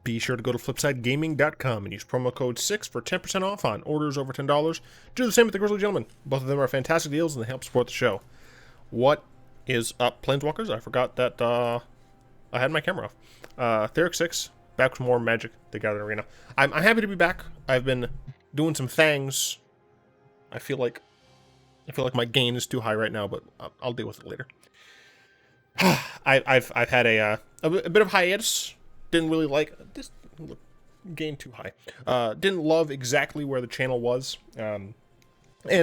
be sure to go to flipsidegaming.com and use promo code 6 for 10% off on orders over $10. Do the same with the Grizzly Gentleman. Both of them are fantastic deals and they help support the show. What is up, Planeswalkers? I forgot that I had my camera off. Theric 6, back with more Magic the Gathering Arena. I'm happy to be back. I've been doing some things. I feel like my gain is too high right now, but I'll deal with it later. I've had a bit of hiatus. Didn't really like this. Gain too high. Didn't love exactly where the channel was. And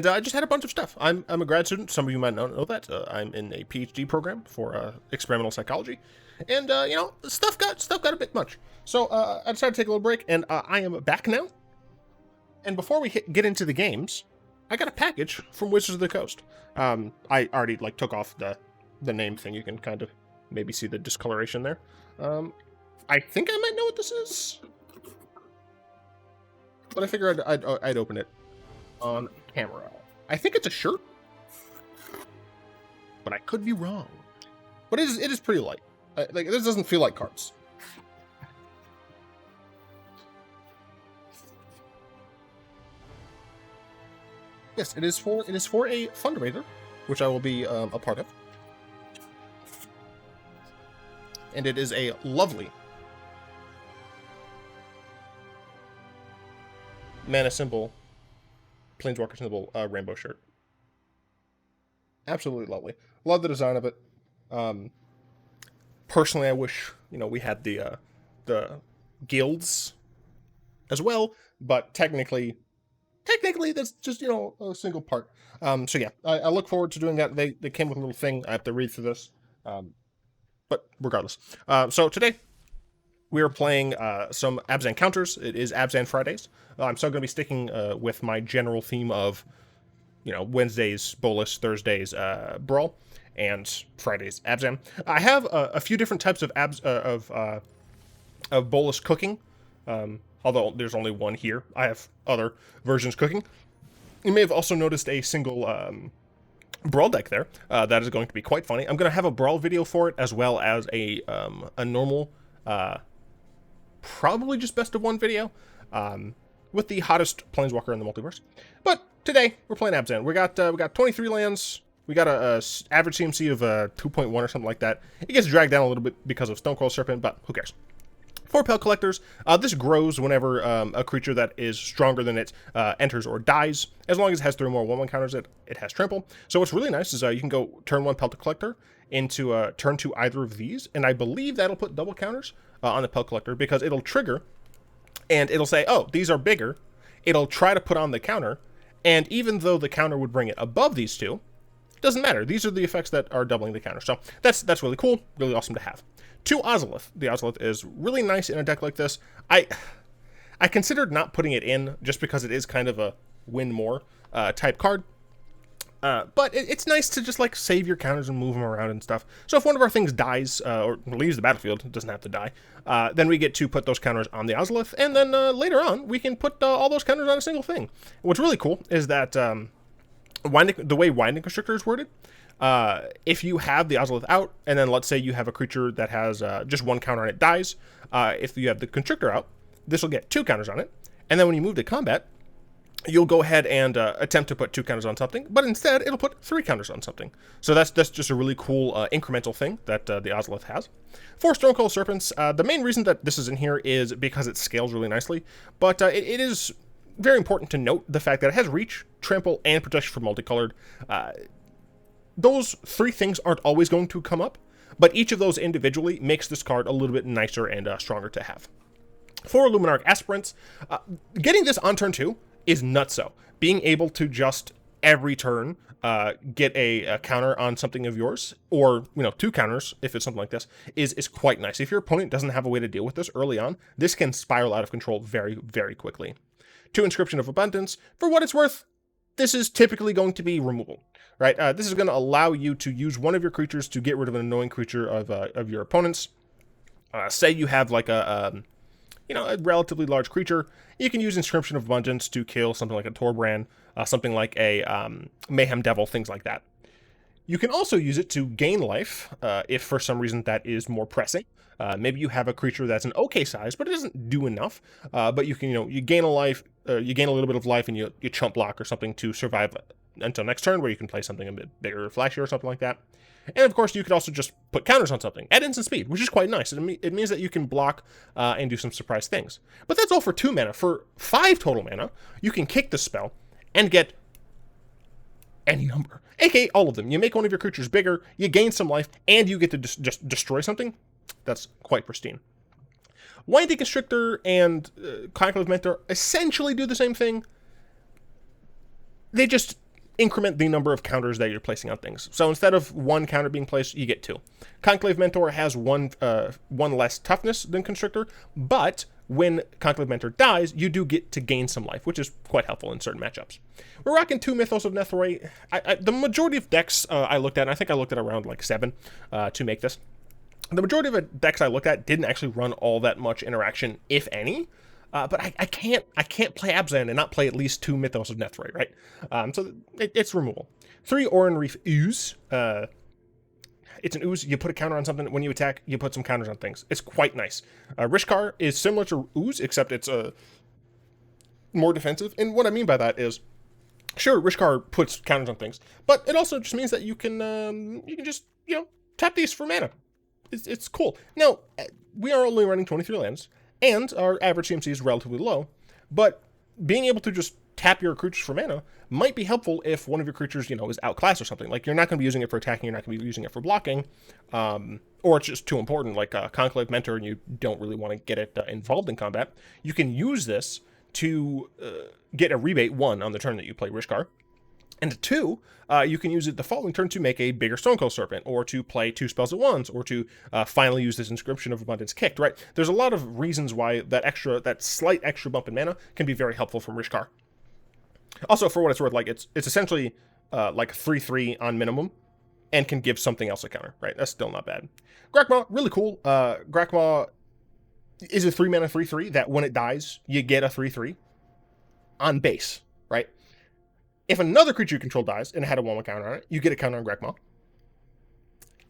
I just had a bunch of stuff. I'm a grad student. Some of you might not know that. I'm in a PhD program for experimental psychology, and you know, stuff got a bit much. So I decided to take a little break, and I am back now. And before we get into the games, I got a package from Wizards of the Coast. I already took off the name thing. You can kind of maybe see the discoloration there. I think I might know what this is, but I figured I'd open it on camera. I think it's a shirt, but I could be wrong. But it is pretty light. This doesn't feel like cards. Yes, it is for a fundraiser, which I will be a part of, and it is a lovely mana symbol, Planeswalker symbol, rainbow shirt. Absolutely lovely. Love the design of it. Personally, I wish, we had the guilds as well, but technically that's just, a single part. So yeah, I look forward to doing that. They came with a little thing. I have to read through this. But regardless. So today, we are playing some Abzan counters. It is Abzan Fridays. I'm still going to be sticking with my general theme of, Wednesdays, Bolus, Thursdays, Brawl, and Fridays, Abzan. I have a few different types of Bolus cooking, although there's only one here. I have other versions cooking. You may have also noticed a single Brawl deck there. That is going to be quite funny. I'm going to have a Brawl video for it, as well as a normal, probably just best of one video, with the hottest Planeswalker in the multiverse. But today we're playing Abzan. We got 23 lands. We got a average CMC of 2.1 or something like that. It gets dragged down a little bit because of Stonecoil Serpent, but who cares? 4 Pelt Collectors. This grows whenever a creature that is stronger than it enters or dies. As long as it has 3 more 1/1 counters, it has trample. So what's really nice is you can go turn 1 Pelt Collector into turn 2 either of these, and I believe that'll put double counters on the Pelt Collector, because it'll trigger, and it'll say, oh, these are bigger. It'll try to put on the counter, and even though the counter would bring it above these two, doesn't matter. These are the effects that are doubling the counter. So that's really cool, really awesome to have. 2 Ozolith. The Ozolith is really nice in a deck like this. I considered not putting it in just because it is kind of a win more type card. But it's nice to just save your counters and move them around and stuff. So if one of our things dies or leaves the battlefield, it doesn't have to die, then we get to put those counters on the Ozolith, and then later on we can put all those counters on a single thing. What's really cool is that the way Winding Constrictor is worded, if you have the Ozolith out, and then let's say you have a creature that has just 1 counter and it dies, if you have the Constrictor out, this will get 2 counters on it, and then when you move to combat, you'll go ahead and attempt to put 2 counters on something, but instead it'll put 3 counters on something. So that's just a really cool incremental thing that the Ozolith has. 4 Stonecoil Serpents. The main reason that this is in here is because it scales really nicely, but it is very important to note the fact that it has reach, trample, and protection for multicolored. Those 3 things aren't always going to come up, but each of those individually makes this card a little bit nicer and stronger to have. 4 Luminarch Aspirants. Getting this on turn 2 is nutso. Being able to just every turn get a counter on something of yours, or 2 counters if it's something like this, is quite nice. If your opponent doesn't have a way to deal with this early on, this can spiral out of control very, very quickly. 2 Inscription of Abundance. For what it's worth, this is typically going to be removal, right? This is going to allow you to use one of your creatures to get rid of an annoying creature of your opponent's. Say you have a relatively large creature, you can use Inscription of Abundance to kill something like a Torbrand, something like a Mayhem Devil, things like that. You can also use it to gain life, if for some reason that is more pressing. Maybe you have a creature that's an okay size, but it doesn't do enough. But you can, you gain a life, you gain a little bit of life, and you chump block or something to survive until next turn, where you can play something a bit bigger or flashier or something like that. And of course, you could also just put counters on something at instant speed, which is quite nice. It means that you can block and do some surprise things. But that's all for 2 mana. For 5 total mana, you can kick the spell and get any number, aka all of them. You make one of your creatures bigger, you gain some life, and you get to just destroy something. That's quite pristine. Winding Constrictor and Conclave Mentor essentially do the same thing. They just increment the number of counters that you're placing on things. So instead of 1 counter being placed, you get 2. Conclave Mentor has one less toughness than Constrictor, but when Conclave Mentor dies, you do get to gain some life, which is quite helpful in certain matchups. We're rocking 2 Mythos of Nethroi. The majority of decks I looked at, and I think I looked at around like 7 to make this. The majority of the decks I looked at didn't actually run all that much interaction, if any. But I can't play Abzan and not play at least 2 Mythos of Nethroi, right? So it's removal. 3 Oran-Rief Ooze. It's an ooze. You put a counter on something. When you attack, you put some counters on things. It's quite nice. Rishkar is similar to Ooze, except it's more defensive. And what I mean by that is, sure, Rishkar puts counters on things, but it also just means that you can just tap these for mana. It's cool. Now, we are only running 23 lands, and our average CMC is relatively low, but being able to just tap your creatures for mana might be helpful if one of your creatures, is outclassed or something. Like, you're not going to be using it for attacking, you're not going to be using it for blocking, or it's just too important, like Conclave Mentor, and you don't really want to get it involved in combat. You can use this to get a rebate, 1, on the turn that you play Rishkar, and 2, you can use it the following turn to make a bigger Stonecoil Serpent, or to play 2 spells at once, or to finally use this Inscription of Abundance kicked, right? There's a lot of reasons why that slight extra bump in mana can be very helpful from Rishkar. Also, for what it's worth, like it's essentially like 3/3 on minimum, and can give something else a counter, right? That's still not bad. Grakmaw, really cool. Grakmaw is a 3 mana 3/3 that when it dies, you get a 3/3 on base, right? If another creature you control dies and it had a 1/1 counter on it, you get a counter on Grakmaw.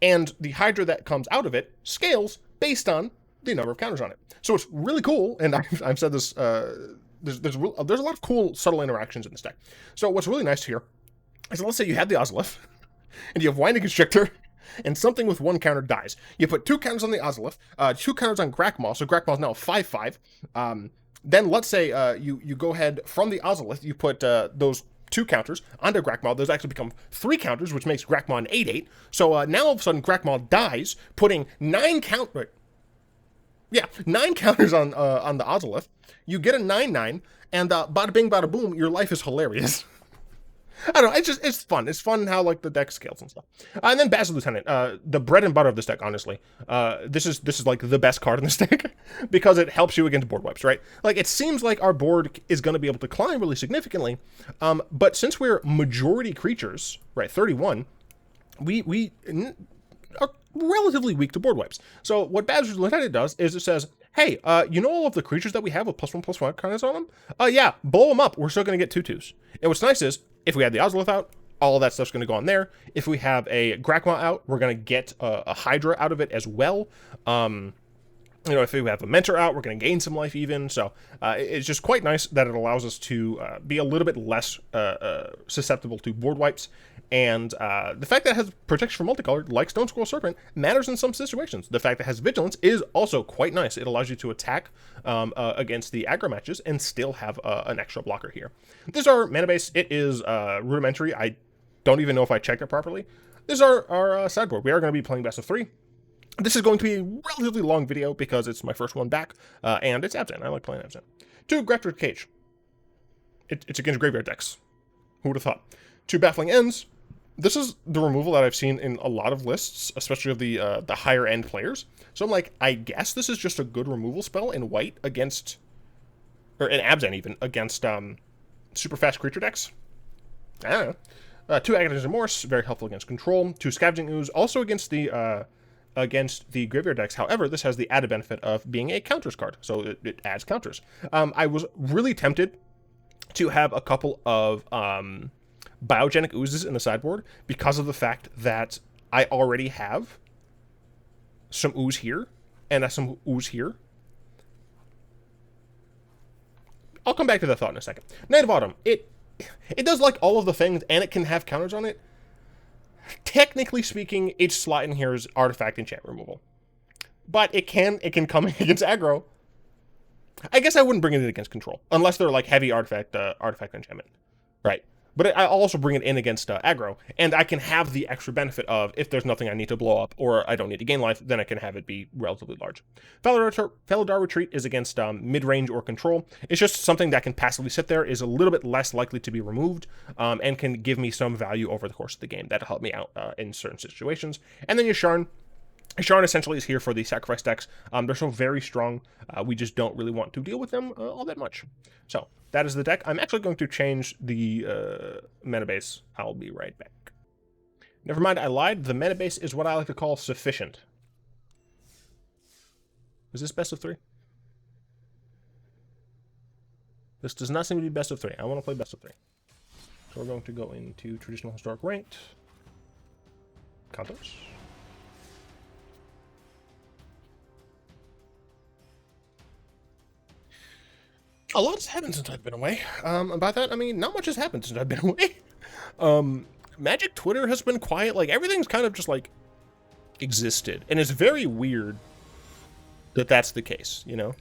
And the Hydra that comes out of it scales based on the number of counters on it. So it's really cool, and I've said this, there's a lot of cool, subtle interactions in this deck. So what's really nice here is, let's say you have the Ozolith, and you have Winding Constrictor, and something with 1 counter dies. You put 2 counters on the Ozolith, 2 counters on Grakmaw, so Grakmaw is now a 5/5. Then let's say you go ahead from the Ozolith, you put those 2 counters onto Grakmaw. Those actually become 3 counters, which makes Grakmaw an 8/8. So now all of a sudden Grakmaw dies, putting 9 counters on the Ozolith. You get a 9/9, and bada bing, bada boom, your life is hilarious. I don't know, it's fun. It's fun how, like, the deck scales and stuff. And then Basri Lieutenant, the bread and butter of this deck, honestly. This is like the best card in this deck, because it helps you against board wipes, right? Like, it seems like our board is going to be able to climb really significantly, but since we're majority creatures, right, 31, we are relatively weak to board wipes. So what Basri Lieutenant does is it says, hey, all of the creatures that we have with +1/+1 counters on them? Yeah, blow them up. We're still going to get 2/2s. And what's nice is, if we have the Ozolith out, all of that stuff's going to go on there. If we have a Grakmaw out, we're going to get a Hydra out of it as well. If we have a Mentor out, we're going to gain some life even. So it's just quite nice that it allows us to be a little bit less susceptible to board wipes. And the fact that it has protection for multicolored, like Stonecoil Serpent, matters in some situations. The fact that it has vigilance is also quite nice. It allows you to attack against the aggro matches and still have an extra blocker here. This is our mana base. It is rudimentary. I don't even know if I checked it properly. This is our sideboard. We are going to be playing best of 3. This is going to be a relatively long video because it's my first one back, and it's Abzan. I like playing Abzan. 2 Grafted Cage. It's against graveyard decks. Who would have thought? 2 Baffling Ends. This is the removal that I've seen in a lot of lists, especially of the higher end players. So I'm like, I guess this is just a good removal spell in white against, or in Abzan even, against super fast creature decks. I don't know. 2 Agonizing Remorse, very helpful against control. 2 Scavenging Ooze, also against the graveyard decks. However, this has the added benefit of being a counters card, so it adds counters. I was really tempted to have a couple of biogenic oozes in the sideboard because of the fact that I already have some ooze here and some ooze here. I'll come back to that thought in a second. Night of Autumn, it does like all of the things, and it can have counters on it. Technically speaking, each slot in here is artifact enchant removal, but it can come against aggro. I guess I wouldn't bring it in against control unless they're like heavy artifact enchantment, right? But I'll also bring it in against aggro, and I can have the extra benefit of if there's nothing I need to blow up or I don't need to gain life, then I can have it be relatively large. Felidar Retreat is against mid-range or control. It's just something that can passively sit there, is a little bit less likely to be removed, and can give me some value over the course of the game. That'll help me out in certain situations. And then Yasharn. Yasharn essentially is here for the sacrifice decks. They're so very strong, we just don't really want to deal with them all that much. So, that is the deck. I'm actually going to change the mana base. I'll be right back. Never mind, I lied. The mana base is what I like to call sufficient. Is this best of 3? This does not seem to be best of 3. I want to play best of 3. So we're going to go into traditional historic ranked. Contours. A lot has happened since I've been away. By that, I mean, not much has happened since I've been away. Magic Twitter has been quiet. Like, everything's kind of just, like, existed. And it's very weird that that's the case, you know?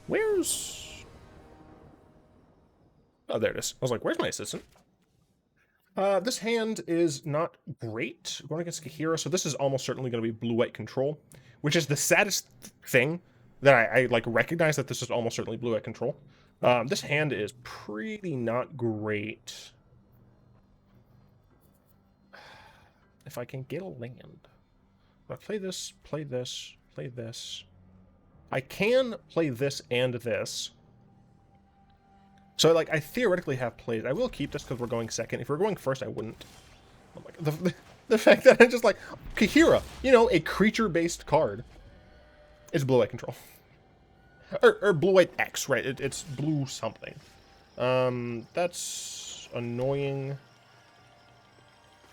Where's... Oh, there it is. I was like, where's my assistant? This hand is not great. Going against Kahira, so this is almost certainly going to be blue-white control, which is the saddest thing that I like recognize that this is almost certainly blue-white control. This hand is pretty not great. If I can get a land. If I play this, play this, play this. I can play this and this. So, like, I theoretically have plays. I will keep this because we're going second. If we're going first, I wouldn't. Oh my God. The fact that I'm just like, Kahira, you know, a creature-based card. It's blue-white control. Or blue-white X, right? It's blue something. That's annoying.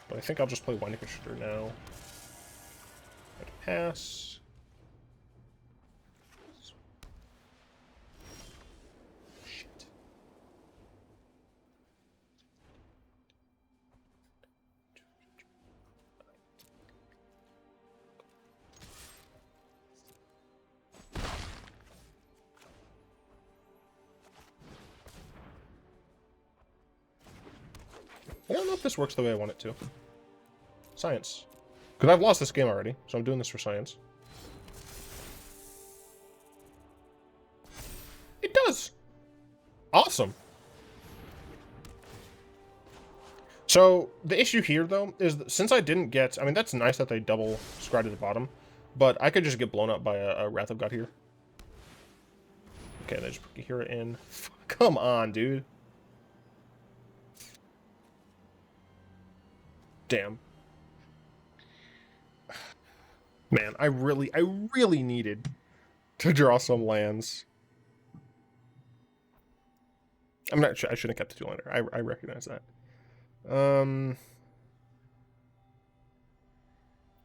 But I think I'll just play Winding Constrictor now. Pass. Shit. I don't know if this works the way I want it to. Science. Because I've lost this game already, so I'm doing this for science. It does! Awesome! So, the issue here, though, is that since I didn't get... I mean, that's nice that they double scry to the bottom, but I could just get blown up by a Wrath of God here. Okay, they just put Kahira in. Come on, dude. Damn. Man, I really needed to draw some lands. I'm not sure. I shouldn't have kept the 2-lander. I recognize that. I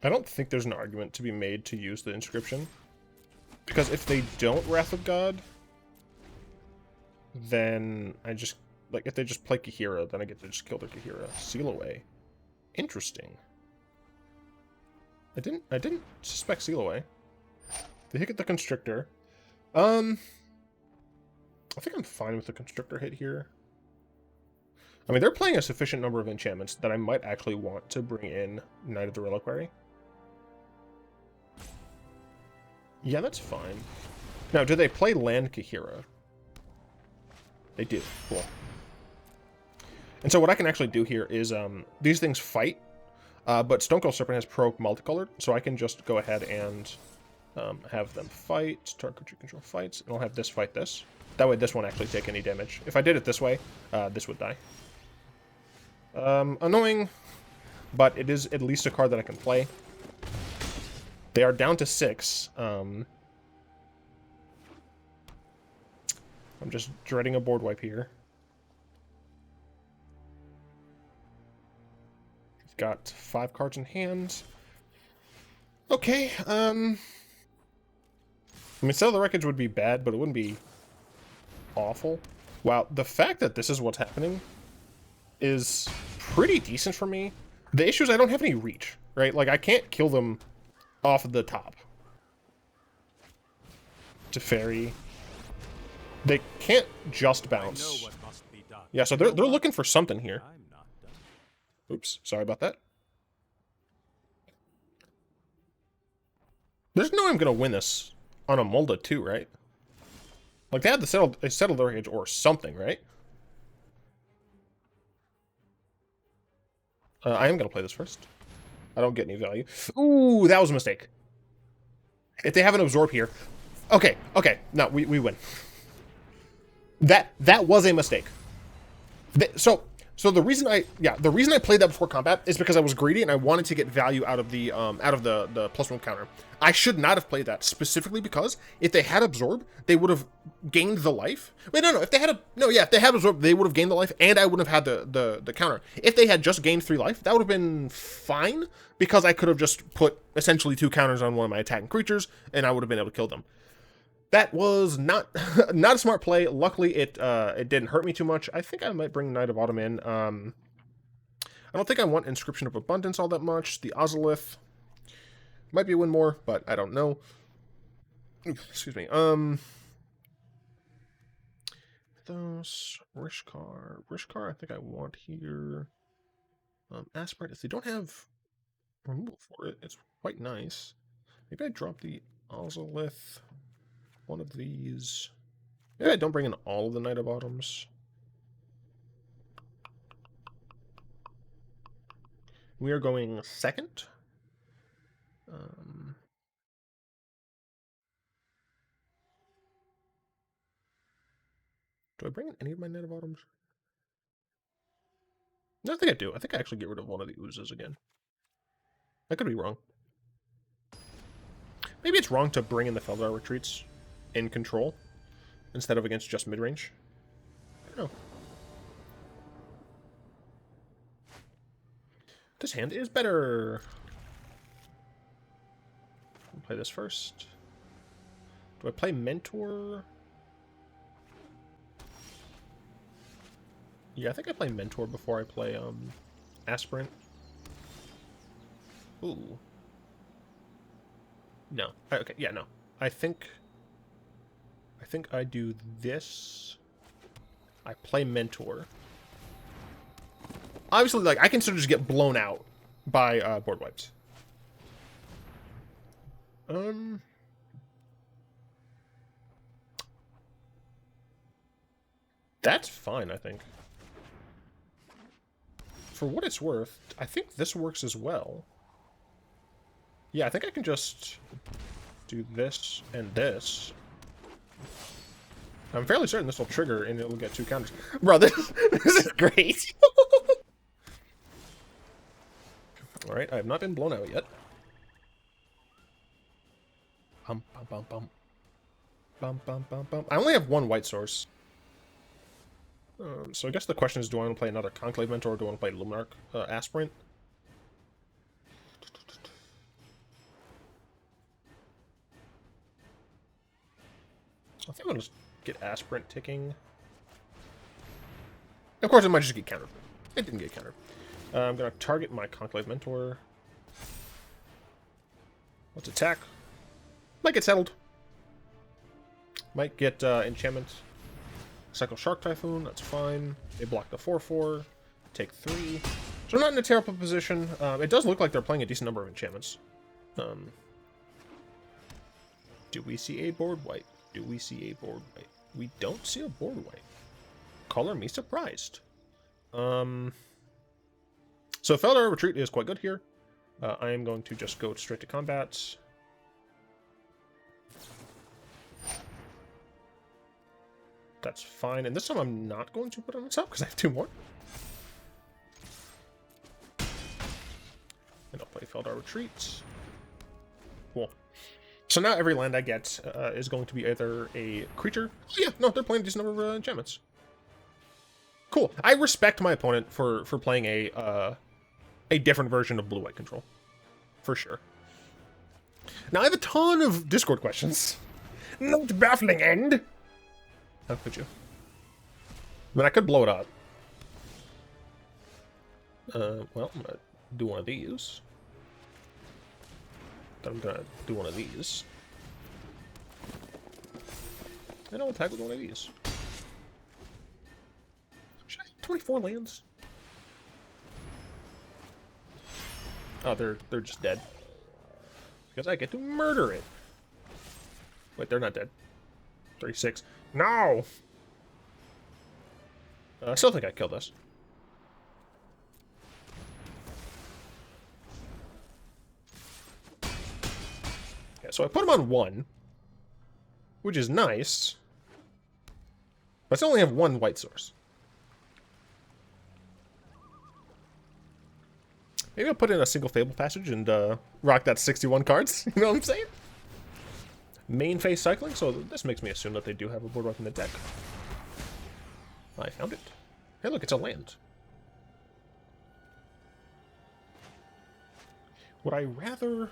don't think there's an argument to be made to use the inscription. Because if they don't Wrath of God, then I just... Like, if they just play Kahira, then I get to just kill their Kahira. Seal away. Interesting. I didn't suspect Seal away. They hit the Constrictor. I think I'm fine with the Constrictor hit here. I mean, they're playing a sufficient number of enchantments that I might actually want to bring in Knight of the Reliquary. Yeah, that's fine. Now, do they play land Kahira? They do. Cool. And so what I can actually do here is, these things fight, but Stonecoil Serpent has pro multicolored, so I can just go ahead and have them fight. Target creature control fights, and I'll have this fight this. That way this won't actually take any damage. If I did it this way, this would die. Annoying, but it is at least a card that I can play. They are down to 6. I'm just dreading a board wipe here. Got 5 cards in hand. Okay, I mean, Settle the Wreckage would be bad, but it wouldn't be awful. Wow, the fact that this is what's happening is pretty decent for me. The issue is I don't have any reach, right? Like, I can't kill them off the top. Teferi. They can't just bounce. Yeah, so they're looking for something here. Oops, sorry about that. There's no way I'm gonna win this on a Molda too, right? Like, they had to settle the wreckage or something, right? I am gonna play this first. I don't get any value. Ooh, that was a mistake. If they have an absorb here. Okay, no, we win. That was a mistake. So the reason I played that before combat is because I was greedy and I wanted to get value out of the +1 counter. I should not have played that, specifically because if they had absorb, they would have gained the life. Wait, no, if they had absorb, they would have gained the life, and I wouldn't have had the counter. If they had just gained 3 life, that would have been fine, because I could have just put essentially 2 counters on one of my attacking creatures, and I would have been able to kill them. That was not a smart play. Luckily, it didn't hurt me too much. I think I might bring Knight of Autumn in. I don't think I want Inscription of Abundance all that much. The Ozolith might be a win more, but I don't know. Excuse me. Mythos, Rishkar, I think I want here. Aspirant, if they don't have removal for it, it's quite nice. Maybe I drop the Ozolith. One of these. Maybe I don't bring in all of the Knight of Autumns. We are going second. Do I bring in any of my Knight of Autumns? No, I think I do. I think I actually get rid of one of the Oozes again. I could be wrong. Maybe it's wrong to bring in the Felidar Retreats in control instead of against just mid-range. I don't know. This hand is better. I'll play this first. Do I play Mentor? Yeah, I think I play Mentor before I play Aspirant. Ooh. No. Okay, yeah, no. I think I do this. I play Mentor. Obviously, like, I can sort of just get blown out by board wipes. That's fine, I think. For what it's worth, I think this works as well. Yeah, I think I can just do this and this. I'm fairly certain this will trigger and it'll get 2 counters. Bro, this is great. Alright, I have not been blown out yet. Bum, bum, bum, bum. Bum, bum, bum, bum. I only have 1 white source. So I guess the question is, do I want to play another Conclave Mentor or do I want to play Luminarch Aspirant? I think I'll just get Aspirant ticking. Of course, it might just get countered. It didn't get countered. I'm going to target my Conclave Mentor. Let's attack. Might get settled. Might get enchantment. Cycle Shark Typhoon, that's fine. They block the 4/4. Take 3. So I'm not in a terrible position. It does look like they're playing a decent number of enchantments. Do we see a board wipe? Do we see a board wipe? We don't see a board wipe. Color me surprised. So Felidar Retreat is quite good here. I am going to just go straight to combat. That's fine. And this time I'm not going to put on the top because I have 2 more. And I'll play Felidar Retreat. Cool. So now every land I get is going to be either a creature. Oh, yeah, no, they're playing a decent number of enchantments. Cool. I respect my opponent for playing a a different version of blue-white control. For sure. Now, I have a ton of Discord questions. Not Baffling End! How could you? I mean, I could blow it up. Well, I'm gonna do one of these. Then I'm gonna do one of these. And I'll attack with one of these. 24 lands? Oh, they're just dead. Because I get to murder it. Wait, they're not dead. 36. No! I still think I killed this. Okay, so I put him on 1. Which is nice. But I still only have 1 white source. Maybe I'll put in a single Fabled Passage and rock that 61 cards. You know what I'm saying? Main phase cycling, so this makes me assume that they do have a board wipe in the deck. I found it. Hey, look, it's a land. Would I rather...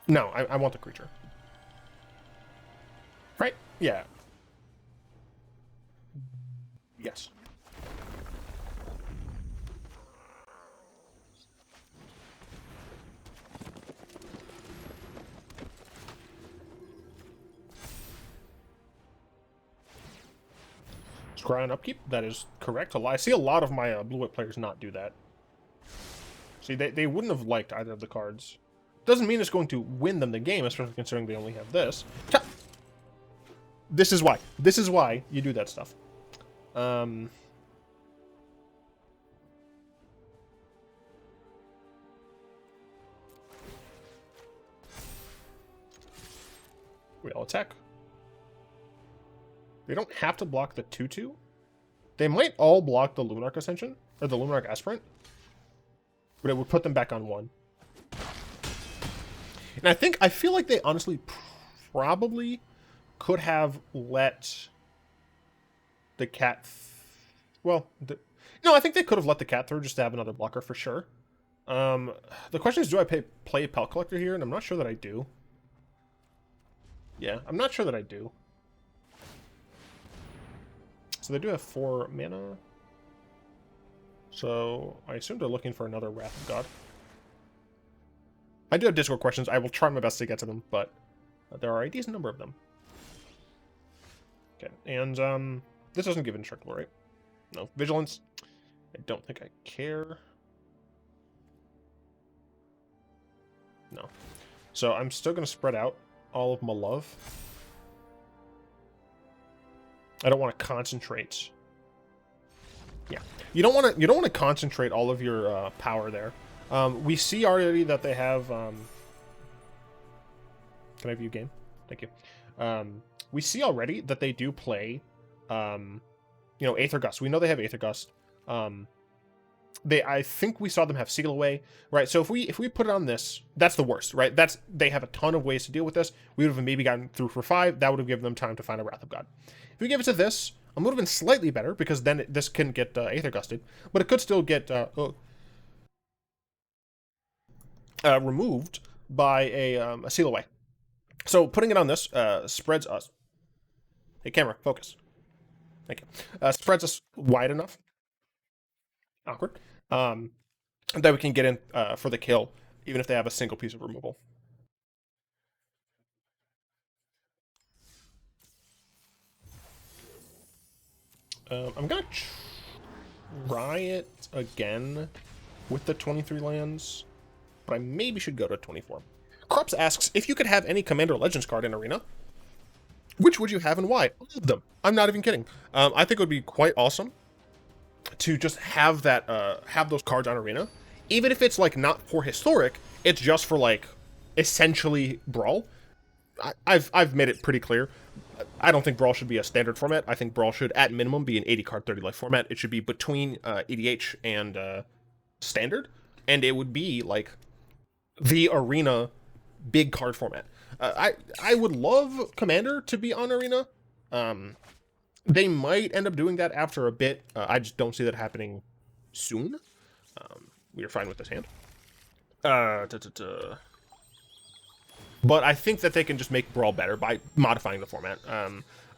No, I want the creature. Right? Yeah. Yes. Scry on upkeep, that is correct. I see a lot of my blue-white players not do that. See, they wouldn't have liked either of the cards. Doesn't mean it's going to win them the game, especially considering they only have this. This is why. This is why you do that stuff. We all attack. They don't have to block the 2/2. They might all block the Luminarch Ascension, or the Luminarch Aspirant. But it would put them back on 1. And I feel like they honestly probably could have let the cat... no, I think they could have let the cat through just to have another blocker for sure. The question is, do I play Pelt Collector here? And I'm not sure that I do. Yeah, I'm not sure that I do. So they do have 4 mana. So I assume they're looking for another Wrath of God. I do have Discord questions. I will try my best to get to them, but there are a decent number of them. Okay, and this doesn't give Indestructible, right? No. Vigilance. I don't think I care. No. So I'm still going to spread out all of my love. I don't want to concentrate. Yeah, you don't want to concentrate all of your power there. We see already that they have. Can I view game? Thank you. We see already that they do play. Aether Gust. We know they have Aether Gust. I think we saw them have Seal Away, right? So if we put it on this, that's the worst, right? They have a ton of ways to deal with this. We would have maybe gotten through for 5. That would have given them time to find a Wrath of God. If we give it to this, it would have been slightly better because then this can get Aether Gusted, but it could still get removed by a Seal Away. So putting it on this spreads us. Hey, camera, focus. Thank you. Spreads us wide enough. Awkward. That we can get in for the kill, even if they have a single piece of removal. I'm gonna try it again with the 23 lands, but I maybe should go to 24. Krups asks, if you could have any Commander Legends card in Arena, which would you have and why? All of them. I'm not even kidding. I think it would be quite awesome to just have that, have those cards on Arena, even if it's like not for Historic, it's just for like essentially Brawl. I've made it pretty clear. I don't think Brawl should be a standard format. I think Brawl should, at minimum, be an 80 card, 30 life format. It should be between EDH and standard, and it would be like the Arena big card format. I would love Commander to be on Arena. They might end up doing that after a bit. I just don't see that happening soon. We are fine with this hand. But I think that they can just make Brawl better by modifying the format.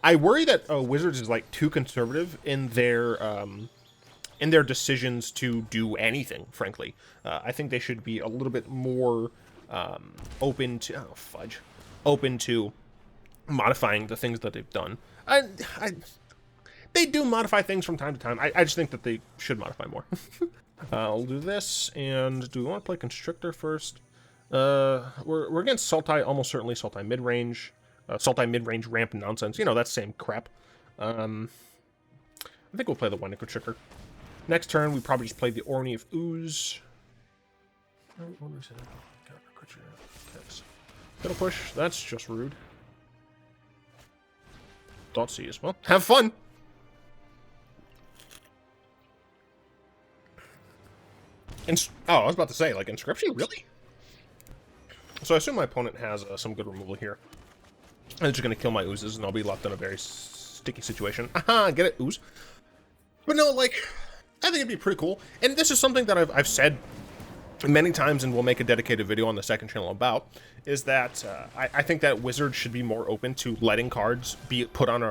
I worry that Wizards is like too conservative in their decisions to do anything, frankly. I think they should be a little bit more open to open to modifying the things that they've done. They do modify things from time to time. I just think that they should modify more. I'll do this, and do we want to play Constrictor first? We're against Sultai, almost certainly Sultai mid-range. Sultai mid-range ramp nonsense. You know, that's same crap. I think we'll play the Winding Constrictor. Next turn, we probably just play the Oran-Rief Ooze. Fiddle push, that's just rude. wotc as well. Have fun! Oh, I was about to say, like, Inscription? Really? So I assume my opponent has some good removal here. And it's just going to kill my oozes, and I'll be left in a very sticky situation. Aha, get it, ooze. But no, like, I think it'd be pretty cool. And this is something that I've said many times, and we'll make a dedicated video on the second channel about, is that I think that Wizards should be more open to letting cards be put on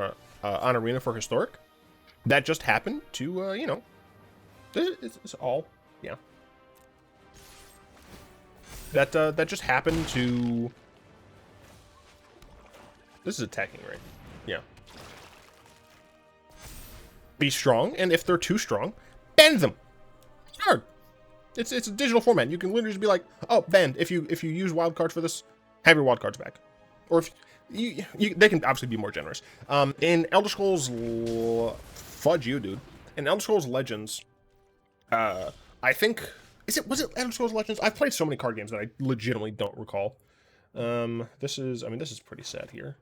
on Arena for Historic. That just happened to, you know, it's all, yeah. That just happened to... This is attacking, right? Yeah. Be strong, and if they're too strong, bend them. Hard. It's a digital format. You can literally just be like, oh, bend. If you use wild cards for this, have your wild cards back. Or if they can obviously be more generous. In Elder Scrolls, fudge you, dude. In Elder Scrolls Legends, I think. Was it Elder Scrolls Legends? I've played so many card games that I legitimately don't recall. This is pretty sad here.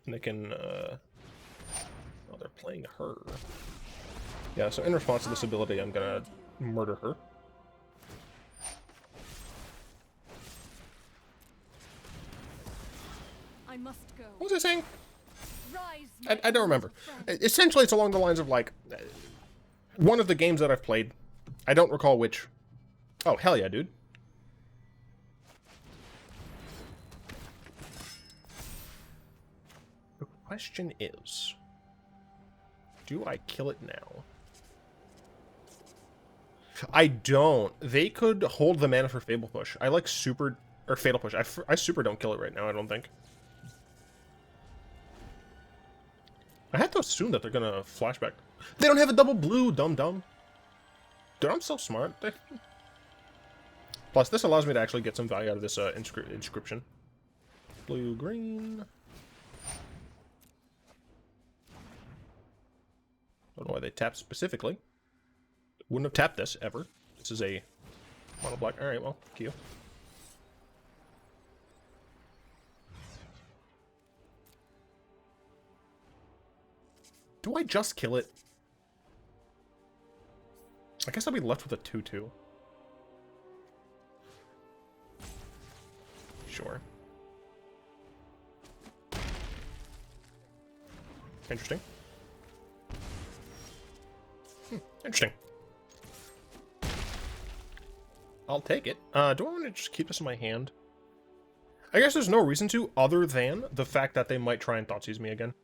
And they can, oh, they're playing her. Yeah, so in response to this ability, I'm gonna murder her. I must go. What was I saying? I don't remember. Essentially, it's along the lines of, like, one of the games that I've played. I don't recall which. Oh, hell yeah, dude. The question is, do I kill it now? I don't. They could hold the mana for Fabled Push. I like super... Or Fatal Push. I super don't kill it right now, I don't think. I had to assume that they're gonna flashback. They don't have a double blue, dumb. Dude, I'm so smart. Plus, this allows me to actually get some value out of this inscription. Blue-green. Don't know why they tapped specifically. Wouldn't have tapped this, ever. This is a mono black. Alright, well, Q. Do I just kill it? I guess I'll be left with a 2/2. Sure. Interesting. Interesting. I'll take it. Do I want to just keep this in my hand? I guess there's no reason to, other than the fact that they might try and Thoughtseize me again.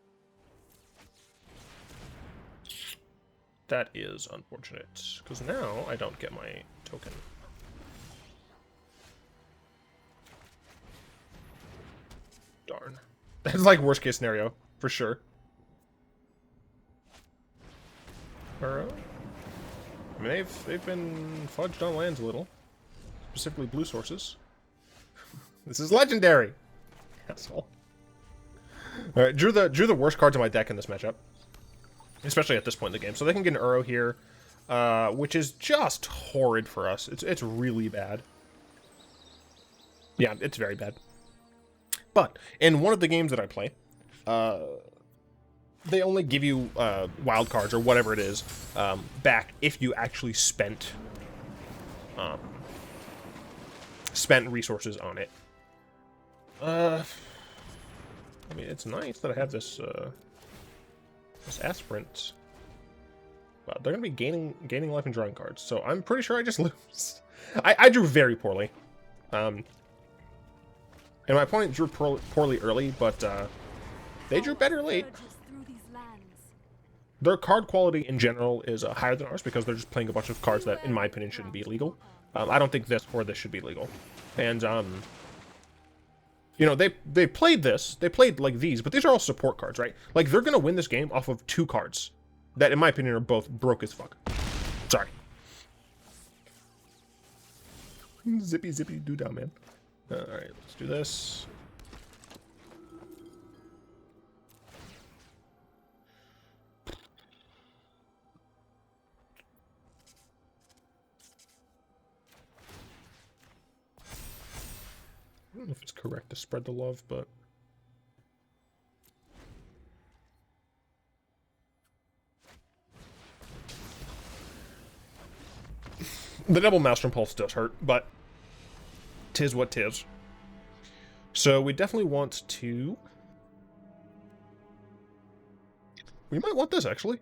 That is unfortunate, because now I don't get my token. Darn. That's like worst case scenario, for sure. Burrow? I mean, they've been fudged on lands a little. Specifically blue sources. This is legendary! Asshole. Alright, drew the worst cards in my deck in this matchup. Especially at this point in the game. So they can get an Uro here, which is just horrid for us. It's really bad. Yeah, it's very bad. But in one of the games that I play, they only give you wild cards or whatever it is back if you actually spent resources on it. I mean, it's nice that I have this this aspirant. But they're gonna be gaining life and drawing cards, so I'm pretty sure I just lose. I drew very poorly. And my opponent drew poorly early, but they drew better late. Their card quality in general is higher than ours because they're just playing a bunch of cards that, in my opinion, shouldn't be legal. I don't think this or this should be legal. And, you know, they played this. They played, like, these, but these are all support cards, right? Like, they're going to win this game off of 2 cards that, in my opinion, are both broke as fuck. Sorry. Zippy doo dah, man. Alright, let's do this. I don't know if it's correct to spread the love, but... The double Maelstrom Pulse does hurt, but... tis what tis. So we definitely want to... We might want this, actually.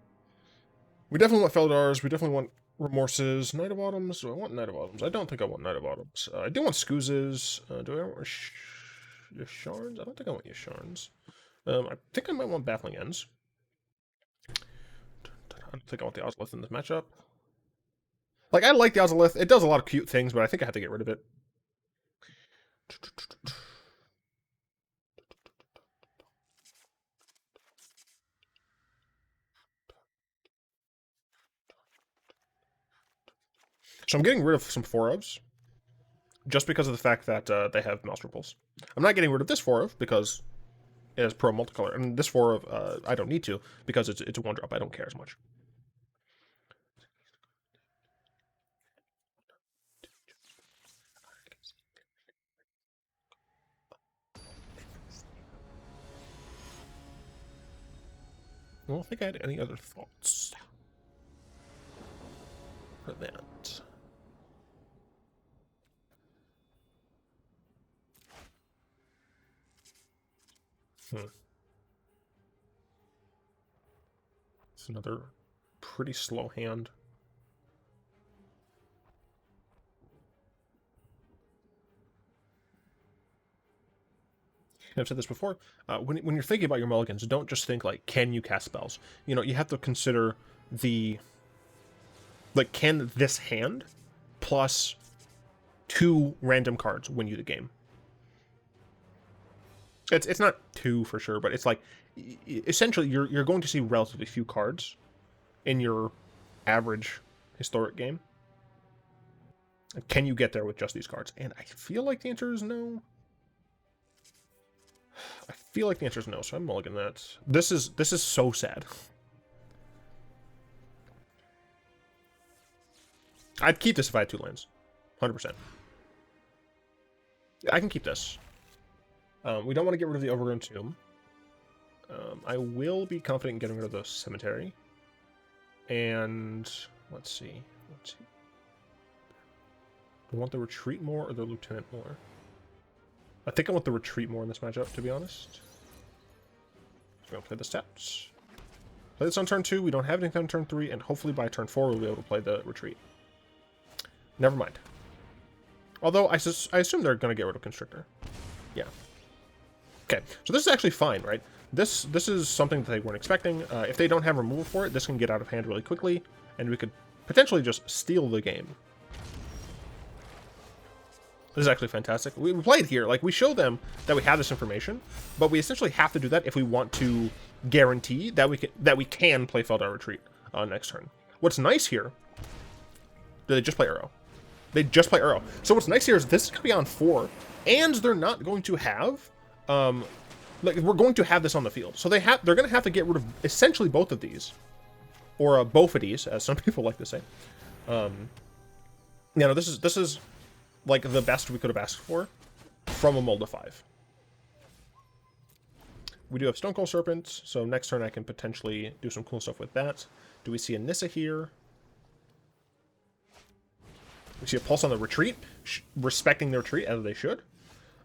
We definitely want Felidars, we definitely want Remorses. Night of Autumns? Do I want Night of Autumns? I don't think I want Night of Autumns. I do want Scoozes. Do I want Yasharns? I don't think I want Yasharns. I think I might want Baffling Ends. I don't think I want the Ozolith in this matchup. Like, I like the Ozolith. It does a lot of cute things, but I think I have to get rid of it. So I'm getting rid of some 4-ofs, just because of the fact that they have Maelstrom Pulse. I'm not getting rid of this 4-of, because it has Pro Multicolor, and this 4-of, I don't need to, because it's a 1-drop, I don't care as much. I don't think I had any other thoughts for that. It's another pretty slow hand. I've said this before, when you're thinking about your mulligans, don't just think, like, can you cast spells? You know, you have to consider the, like, can this hand plus 2 random cards win you the game? It's not 2 for sure, but it's like, essentially, you're going to see relatively few cards in your average historic game. Can you get there with just these cards? And I feel like the answer is no. I feel like the answer is no, so I'm mulliganing that. This is so sad. I'd keep this if I had 2 lands. 100%. I can keep this. We don't want to get rid of the Overgrown Tomb. I will be confident in getting rid of the Cemetery. And let's see. Do I want the Retreat more or the Lieutenant more? I think I want the Retreat more in this matchup, to be honest. We're going to play the steps. Play this on turn 2. We don't have anything on turn 3, and hopefully by turn 4 we'll be able to play the Retreat. Never mind. Although, I assume they're going to get rid of Constrictor. Yeah. Okay, so this is actually fine, right? This is something that they weren't expecting. If they don't have removal for it, this can get out of hand really quickly, and we could potentially just steal the game. This is actually fantastic. We played here. Like, we show them that we have this information, but we essentially have to do that if we want to guarantee that we can play Felidar Retreat next turn. What's nice here... Do they just play Uro? They just play Uro. So what's nice here is this is going to be on 4, and they're not going to have... like, we're going to have this on the field. So they're going to have to get rid of essentially both of these. Or both of these, as some people like to say. You know, this is like the best we could have asked for from a mold of 5. We do have Stonecoil Serpent, so next turn I can potentially do some cool stuff with that. Do we see a Nissa here? We see a Pulse on the Retreat, respecting their retreat, as they should.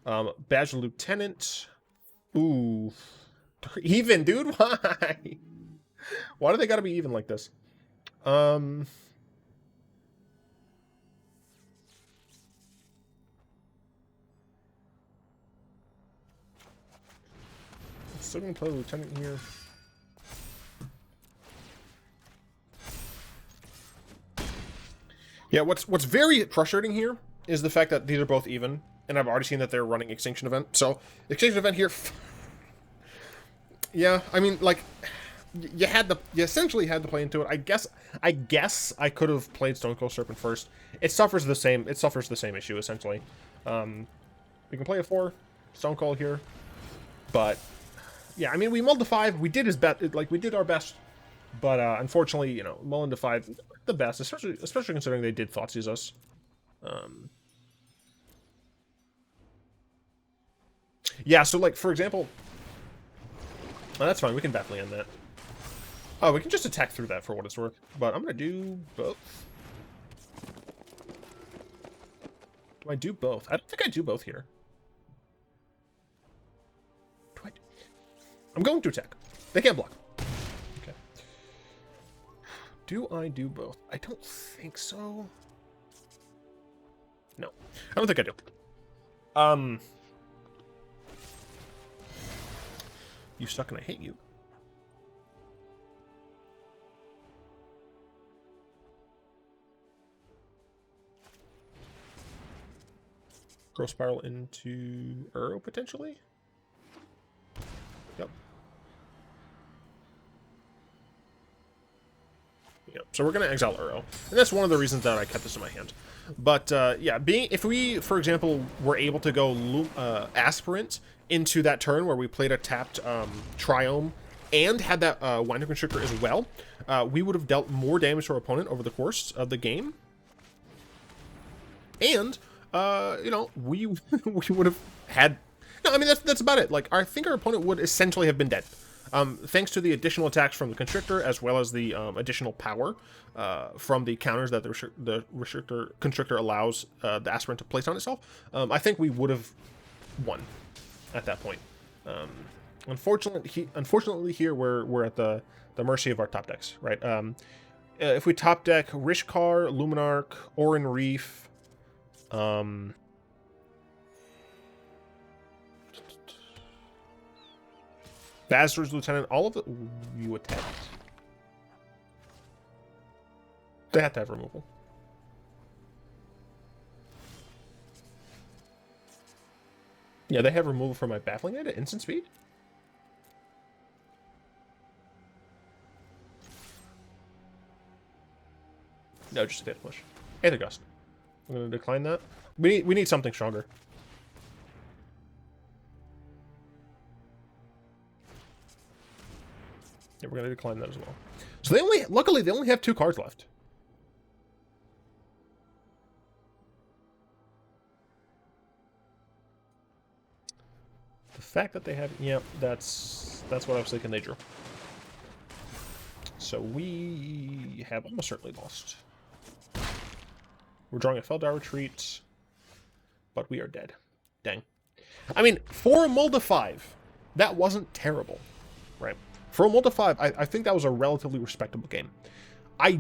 Badger Lieutenant. Ooh. Even, dude? Why? Why do they gotta be even like this? Still gonna play Lieutenant here. Yeah, what's very frustrating here is the fact that these are both even, and I've already seen that they're running Extinction Event. So, Extinction Event here, yeah, I mean, like, you essentially had to play into it. I guess I could have played Stonecoil Serpent first. It suffers the same issue essentially. We can play a 4 Stonecoil here, but yeah, I mean, we mulled to 5. We did we did our best. But unfortunately, you know, mulling to 5, the best, especially considering they did Thoughtseize us. Yeah, so like for example, that's fine. We can Baffling End that. Oh, we can just attack through that for what it's worth. But I'm gonna do both. Do I do both? I don't think I do both here. I'm going to attack. They can't block. Do I do both? I don't think so. No. I don't think I do. You suck and I hate you. Growth Spiral into Uro, potentially? Yep. So we're going to exile Uro. And that's one of the reasons that I kept this in my hand. But, yeah, if we, for example, were able to go Aspirant into that turn where we played a tapped Triome and had that Winding Constrictor as well, we would have dealt more damage to our opponent over the course of the game. And, you know, we would have had... No, I mean, that's about it. Like, I think our opponent would essentially have been dead. Thanks to the additional attacks from the Constrictor, as well as the additional power from the counters that the Constrictor allows the Aspirant to place on itself, I think we would have won at that point. Unfortunately, here we're at the mercy of our top decks, right? If we top deck Rishkar, Luminarch, Oran-Rief, Basri's Lieutenant, all of it you attacked. They have to have removal. Yeah, they have removal for my Baffling End at instant speed? No, just a Fatal Push. Aether Gust. I'm going to decline that. We need something stronger. Yeah, we're going to decline that as well. So luckily they only have 2 cards left. The fact that they have, yep, that's what I was thinking they drew. So we have almost certainly lost. We're drawing a Felidar Retreat, but we are dead. Dang. I mean, for a mull to 5, that wasn't terrible, right? For a mull to 5, I think that was a relatively respectable game. I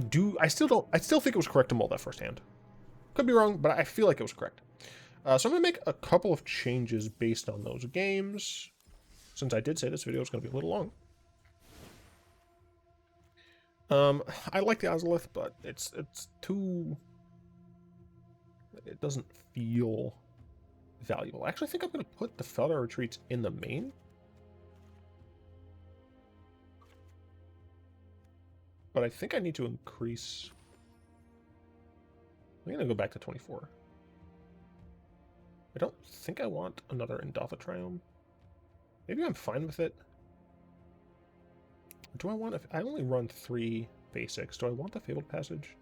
still think it was correct to mull that first hand. Could be wrong, but I feel like it was correct. So I'm going to make a couple of changes based on those games, since I did say this video is going to be a little long. I like the Ozolith, but it's too... It doesn't feel valuable. I actually think I'm going to put the Felidar Retreats in the main. But I think I need to increase... I'm going to go back to 24. I don't think I want another Indatha Triome. Maybe I'm fine with it. Do I want... I only run 3 basics. Do I want the Fabled Passage?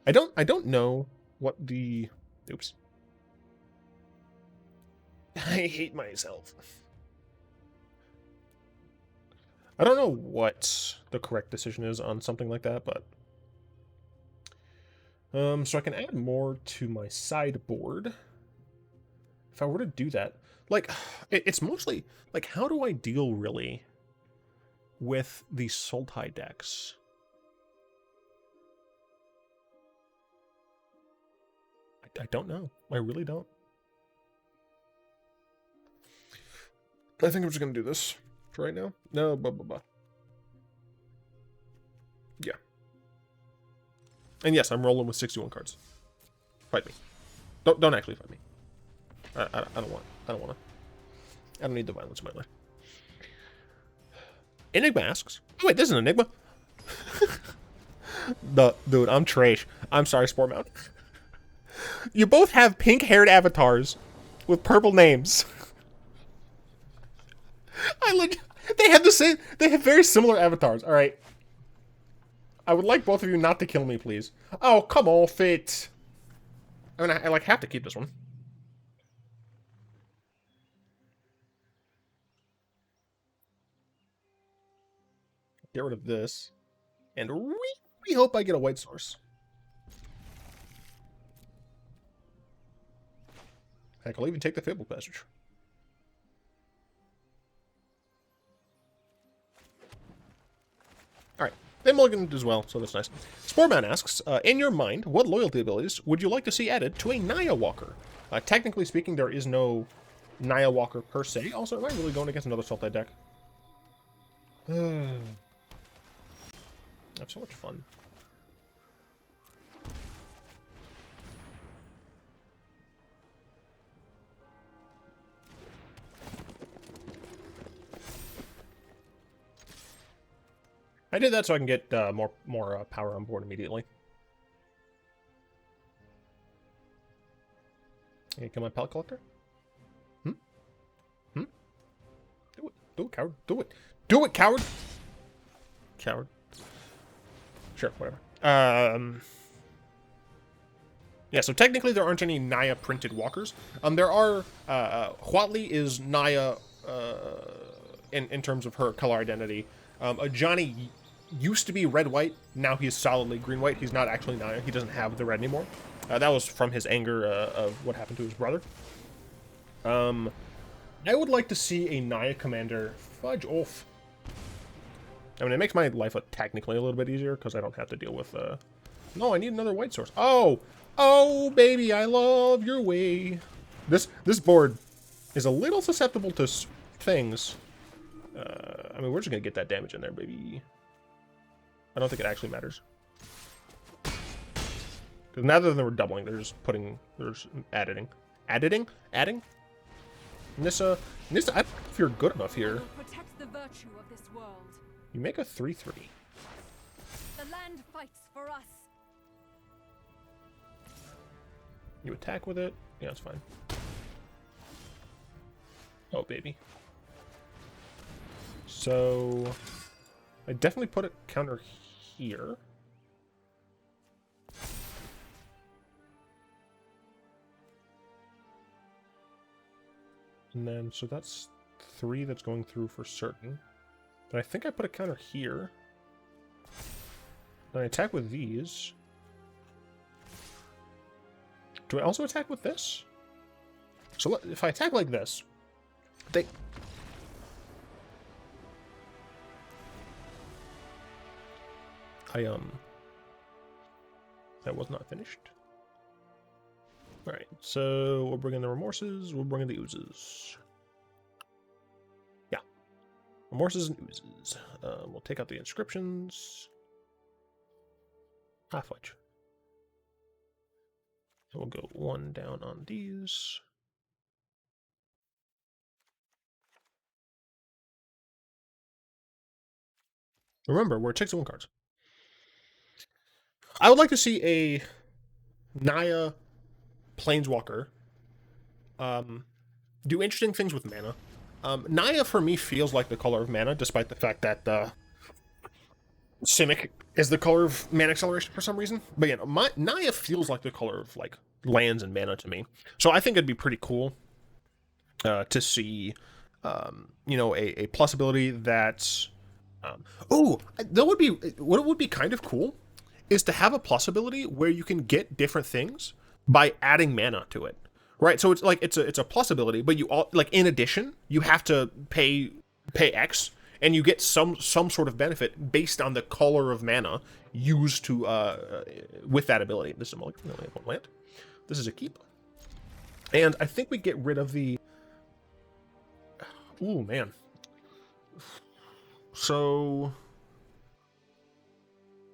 I don't know what the... Oops. I hate myself. I don't know what the correct decision is on something like that, but... so I can add more to my sideboard. if I were to do that, like, it's mostly, like, how do I deal, really, with the Sultai decks? I don't know. I really don't. I think I'm just going to do this for right now. No, blah, blah, blah. Yeah. And yes, I'm rolling with 61 cards. Fight me. Don't actually fight me. I don't want to. I don't need the violence in my life. Enigma asks. Oh wait, this is an Enigma. Dude, I'm trash. I'm sorry, Sportmount. You both have pink-haired avatars with purple names. They have the same. They have very similar avatars. All right. I would like both of you not to kill me, please. Oh, come on, Fit. I mean, I like have to keep this one. Get rid of this, and we hope I get a white source. Heck, I'll even take the Fabled Passage. Alright, they mulliganed as well, so that's nice. Sportman asks, in your mind, what loyalty abilities would you like to see added to a Naya Walker? Technically speaking, there is no Naya Walker per se. Also, am I really going against another Sultai deck? I have so much fun. I did that so I can get more power on board immediately. Hey, kill my Pelt Collector? Do it. Do it, coward. Do it. Do it, coward! Coward. Sure, whatever. Yeah, so technically there aren't any Naya printed walkers. There are, Huatli is Naya, in terms of her color identity. Johnny used to be red-white, now he's solidly green-white. He's not actually Naya, he doesn't have the red anymore. That was from his anger, of what happened to his brother. I would like to see a Naya commander fudge off. I mean, it makes my life technically a little bit easier, because I don't have to deal with, No, I need another white source. Oh! Oh, baby, I love your way. This board is a little susceptible to things. I mean, we're just gonna get that damage in there, baby. I don't think it actually matters. Because neither of them are doubling, they're just putting, they're just adding. Adding? Nissa, I don't know if you're good enough here. Protect the virtue of this world. You make a 3/3. The land fights for us. You attack with it? Yeah, it's fine. Oh, baby. So, I definitely put a counter here. And then, so that's 3 that's going through for certain. But I think I put a counter here. Then I attack with these. Do I also attack with this? So if I attack like this, they... That was not finished. Alright, so we'll bring in the Remorses, we'll bring in the Oozes. Yeah. Remorses and Oozes. We'll take out the Inscriptions. Ah, fudge. We'll go 1 down on these. Remember, we're 6-1 cards. I would like to see a Naya Planeswalker do interesting things with mana. Naya, for me, feels like the color of mana, despite the fact that Simic is the color of mana acceleration for some reason. But, you know, Naya feels like the color of, like, lands and mana to me. So I think it'd be pretty cool to see, you know, a plus ability that's... that would be... What would be kind of cool is to have a plus ability where you can get different things by adding mana to it, Right, so it's like it's a plus ability, but you all like in addition you have to pay X, and you get some sort of benefit based on the color of mana used to with that ability. This is a mulligan. We only have one land. This is a keep, and I think we get rid of the. Ooh man. So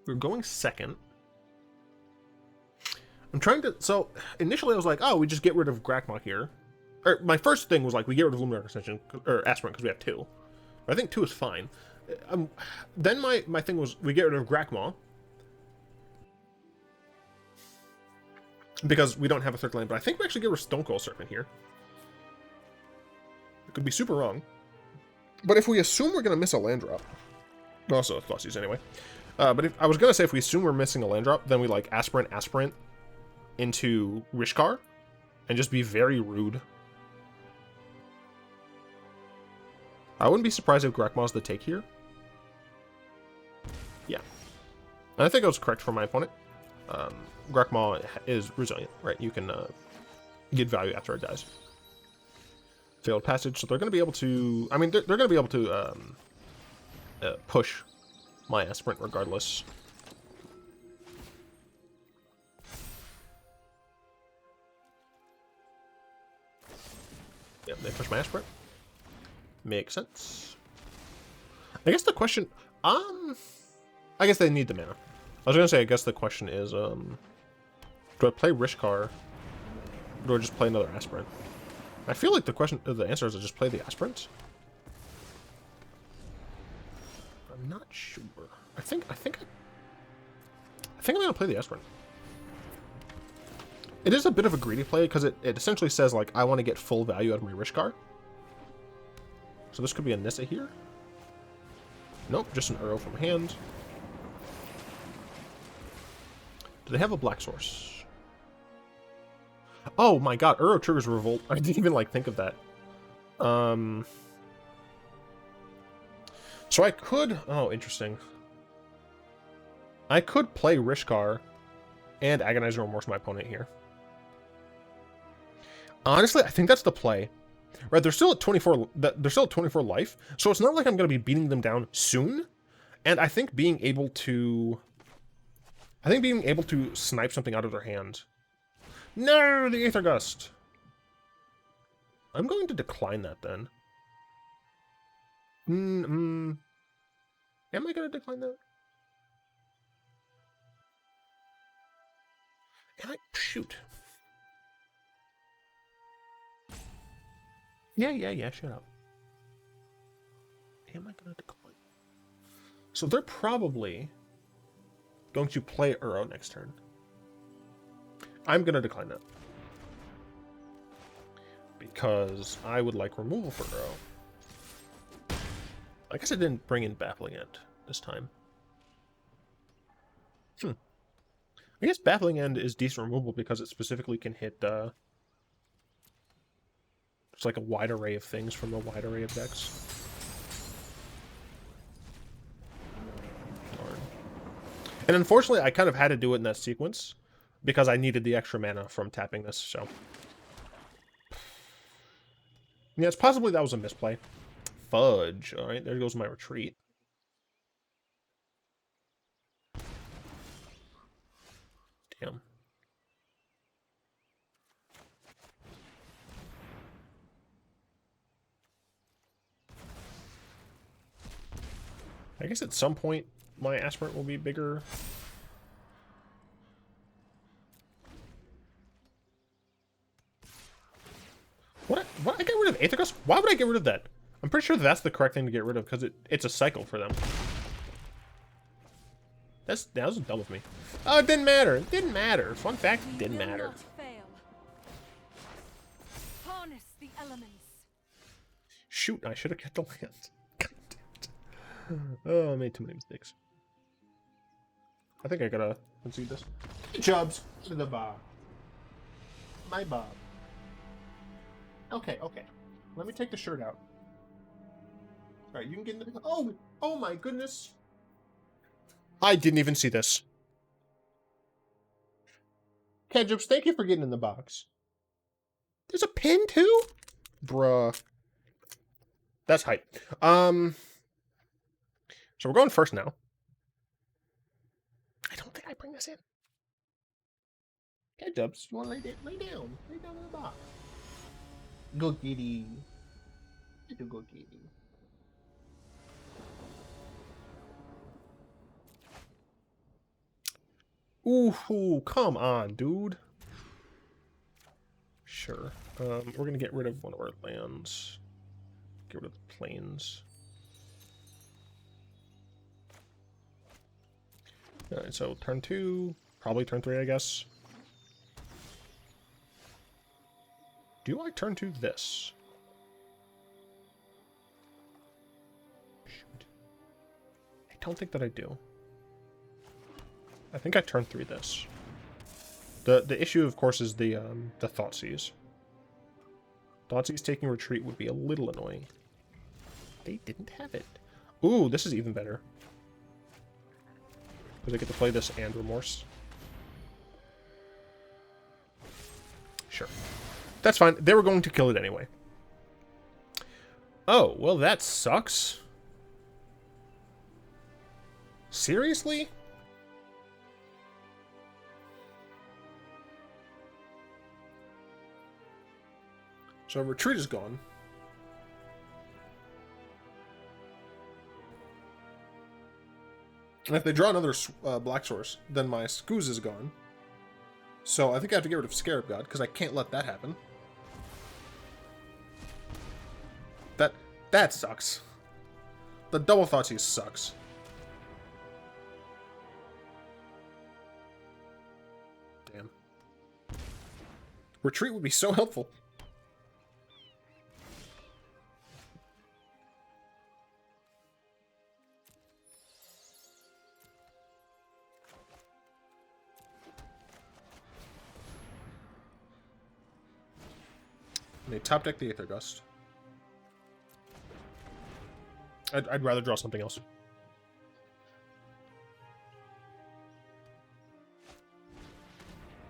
we're going second. I'm trying to. So initially I was like, oh, we just get rid of Grakmaw here. Or my first thing was like, we get rid of Luminarch Ascension or Aspirant because we have 2. But I think 2 is fine. Then my thing was we get rid of Grakmaw because we don't have a third land. But I think we actually get rid of Stonecoil Serpent here. It could be super wrong. But if we assume we're gonna miss a land drop, also it's pluses anyway. But if I was gonna say if we assume we're missing a land drop, then we like Aspirant into Rishkar and just be very rude. I wouldn't be surprised if Grakmaw's the take here. Yeah. And I think I was correct for my opponent. Grakmaw is resilient, right? You can get value after it dies. Fabled Passage, so they're going to be able to... I mean, they're going to be able to push my Aspirant regardless. Yep, they push my Aspirant. Makes sense. I guess the question... I guess they need the mana. I was going to say, I guess the question is, do I play Rishkar? Or do I just play another Aspirant? I feel like the answer is to just play the Aspirant. I'm not sure. I think I'm gonna play the Aspirant. It is a bit of a greedy play because it essentially says like I want to get full value out of my Rishkar. So this could be a Nissa here. Nope, just an Uro from hand. Do they have a black source? Oh my god, Uro triggers Revolt. I didn't even like think of that. So I could... Oh, interesting. I could play Rishkar and Agonizing Remorse my opponent here. Honestly, I think that's the play. Right, they're still at 24. They're still at 24 life, so it's not like I'm going to be beating them down soon. And I think being able to snipe something out of their hand. No, the Aether Gust. I'm going to decline that then. Am I going to decline that? Shoot. Yeah, shut up. Am I going to decline? So they're probably going to play Uro next turn. I'm going to decline that. Because I would like removal for Uro. I guess I didn't bring in Baffling End this time. I guess Baffling End is decent removal because it specifically can hit it's like a wide array of things from a wide array of decks. Darn. And unfortunately, I kind of had to do it in that sequence because I needed the extra mana from tapping this, so... Yeah, it's possibly that was a misplay. Fudge. Alright, there goes my retreat. Damn. I guess at some point my Aspirant will be bigger. What? I get rid of Aether Gust? Why would I get rid of that? I'm pretty sure that's the correct thing to get rid of because it's a cycle for them. That was dumb of me. Oh, it didn't matter. It didn't matter. Fun fact, it didn't matter. Harness the elements. Shoot, I should have kept the land. God damn it. Oh, I made too many mistakes. I think I gotta concede this. Jobs to the Bob. My Bob. Okay. Let me take the shirt out. Alright, you can get in the... Oh my goodness. I didn't even see this. Kedjubs, thank you for getting in the box. There's a pin too? Bruh. That's hype. So we're going first now. I don't think I bring this in. Okay, Dubs, you want to lay down? Lay down. Lay down in the box. Go kitty. Go kitty. Ooh, come on, dude. Sure. We're gonna get rid of one of our lands. Get rid of the plains. Alright, so turn 2, probably turn 3, I guess. Do I turn 2 this? Shoot. I don't think that I do. I think I turn 3 this. The issue, of course, is the Thoughtseize. Thoughtseize taking retreat would be a little annoying. They didn't have it. Ooh, this is even better. Because I get to play this and Remorse. Sure. That's fine. They were going to kill it anyway. Oh, well that sucks. Seriously? So retreat is gone. And if they draw another black source, then my Ooze is gone. So I think I have to get rid of Scarab God, because I can't let that happen. That sucks. The double Thoughtseize sucks. Damn. Retreat would be so helpful. They top deck the Aether Gust. I'd rather draw something else.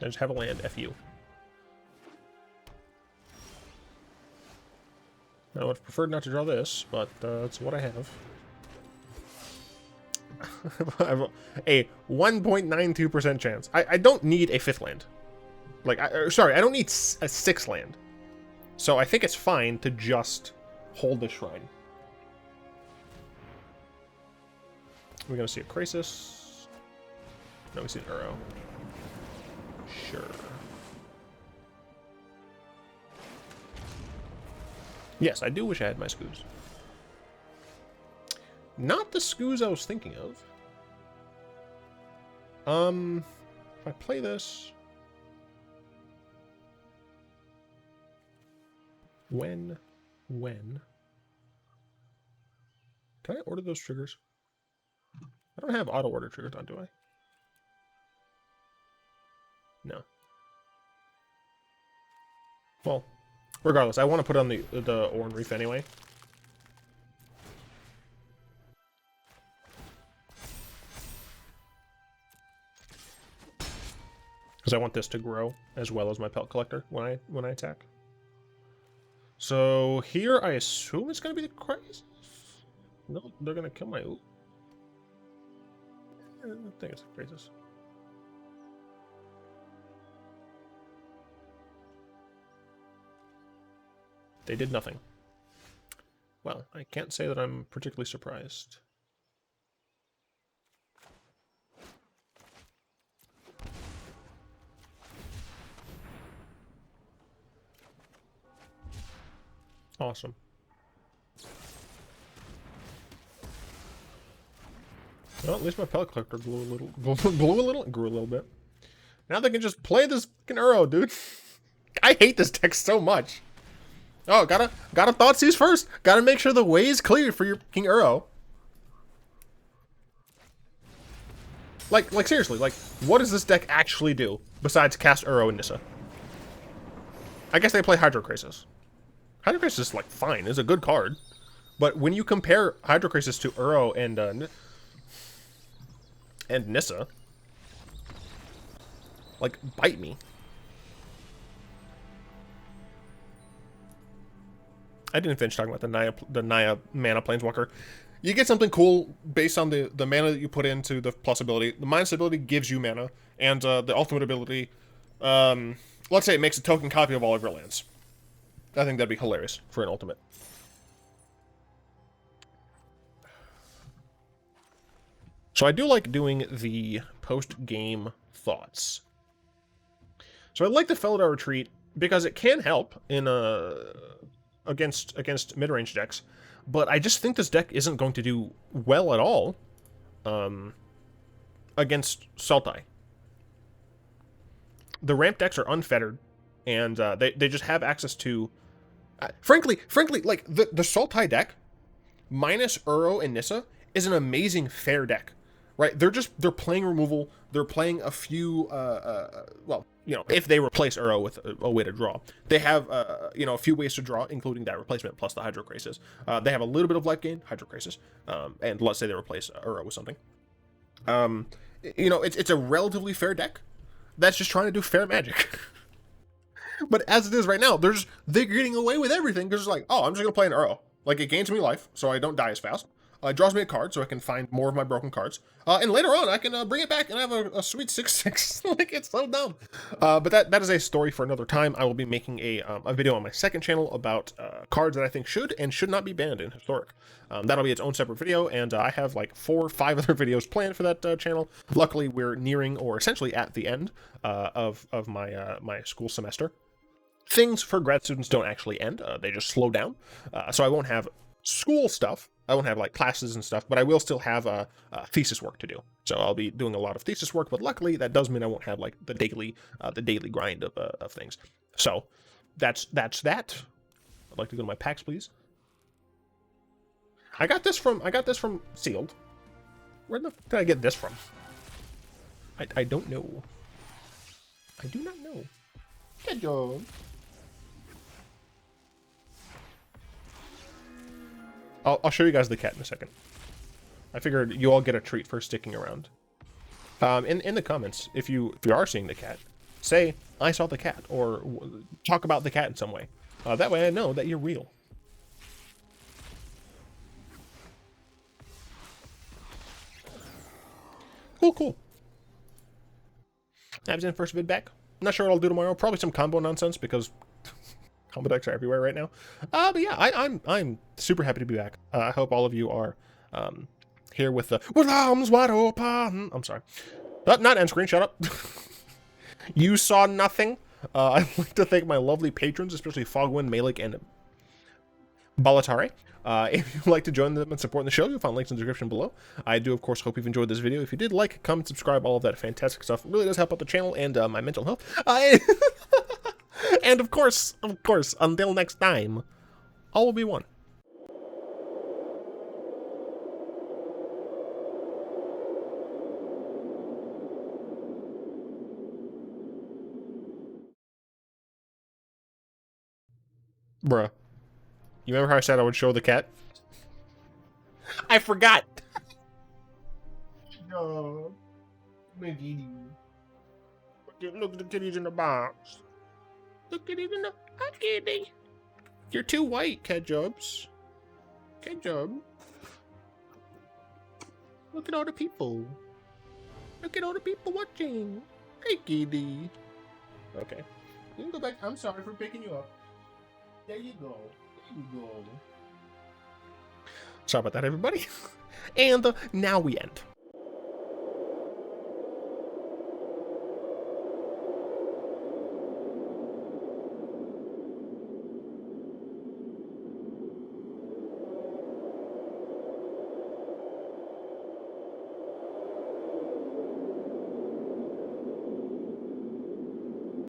I just have a land, F you. I would have preferred not to draw this, but that's what I have. A 1.92% chance. I don't need a 5th land. Like, sorry, I don't need a 6th land. So I think it's fine to just hold the shrine. We're going to see a Crisis. No, we see an Uro. Sure. Yes, I do wish I had my Ooze. Not the Ooze I was thinking of. If I play this... When? Can I order those triggers? I don't have auto order triggers on, do I? No. Well, regardless, I want to put on the Oran-Rief anyway. Because I want this to grow as well as my Pelt Collector when I attack. So here I assume it's gonna be the Crisis. No, they're gonna kill my Ooze. I think it's the Crisis. They did nothing. Well, I can't say that I'm particularly surprised. Awesome. Well, at least my Pelt Collector grew a little bit. Now they can just play this fucking Uro, dude. I hate this deck so much. Oh, gotta Thoughtseize first. Gotta make sure the way is clear for your King Uro. Like seriously, like, what does this deck actually do besides cast Uro and Nissa? I guess they play Hydro Crisis. Hydro Crisis is, like, fine. It's a good card. But when you compare Hydro Crisis to Uro and Nissa, like, bite me. I didn't finish talking about the Naya mana planeswalker. You get something cool based on the mana that you put into the plus ability. The minus ability gives you mana, and the ultimate ability, let's say it makes a token copy of all of your lands. I think that'd be hilarious for an ultimate. So I do like doing the post-game thoughts. So I like the Felidar Retreat because it can help in against mid-range decks, but I just think this deck isn't going to do well at all against Sultai. The ramp decks are unfettered, and they just have access to... frankly, like, the Sultai deck, minus Uro and Nissa, is an amazing fair deck. Right, they're playing removal. They're playing a few. Well, you know, if they replace Uro with a way to draw, they have you know, a few ways to draw, including that replacement plus the Hydrocrisis. They have a little bit of life gain, Hydrocrisis, and let's say they replace Uro with something. You know, it's a relatively fair deck that's just trying to do fair magic. But as it is right now, they're getting away with everything because it's like, oh, I'm just gonna play an Uro. Like, it gains me life, so I don't die as fast. It draws me a card, so I can find more of my broken cards. And later on, I can bring it back and have a sweet 6/6. Like, it's so dumb. But that is a story for another time. I will be making a video on my second channel about cards that I think should and should not be banned in Historic. That'll be its own separate video, and I have like 4 or 5 other videos planned for that channel. Luckily, we're nearing, or essentially at the end of my my school semester. Things for grad students don't actually end. They just slow down. So I won't have school stuff. I won't have like classes and stuff, but I will still have thesis work to do. So I'll be doing a lot of thesis work, but luckily that does mean I won't have like the daily grind of things. So that's that. I'd like to go to my packs, please. I got this from Sealed. Where the fuck did I get this from? I don't know. I do not know. Good job. I'll show you guys the cat in a second. I figured you all get a treat for sticking around. In the comments, if you are seeing the cat, say I saw the cat, or talk about the cat in some way. That way I know that you're real. Cool. Abzan first vid back. Not sure what I'll do tomorrow. Probably some combo nonsense because combo decks are everywhere right now. But yeah, I'm super happy to be back. I hope all of you are here with arms wide open. I'm sorry. Not end screen, shut up. You saw nothing. I'd like to thank my lovely patrons, especially Fogwind, Malik, and Balatare. If you'd like to join them and support the show, you'll find links in the description below. I do, of course, hope you've enjoyed this video. If you did, like, comment, subscribe, all of that fantastic stuff. It really does help out the channel and my mental health. And of course, until next time, all will be one. Bruh. You remember how I said I would show the cat? I forgot! No. Look at the kitties in the box. The kitties in the... Hi, kitty. You're too white, Kedjobs. Kedjob. Look at all the people. Look at all the people watching. Hey, kitty. Okay. You can go back. I'm sorry for picking you up. There you go. There you go. Sorry about that, everybody. And now we end.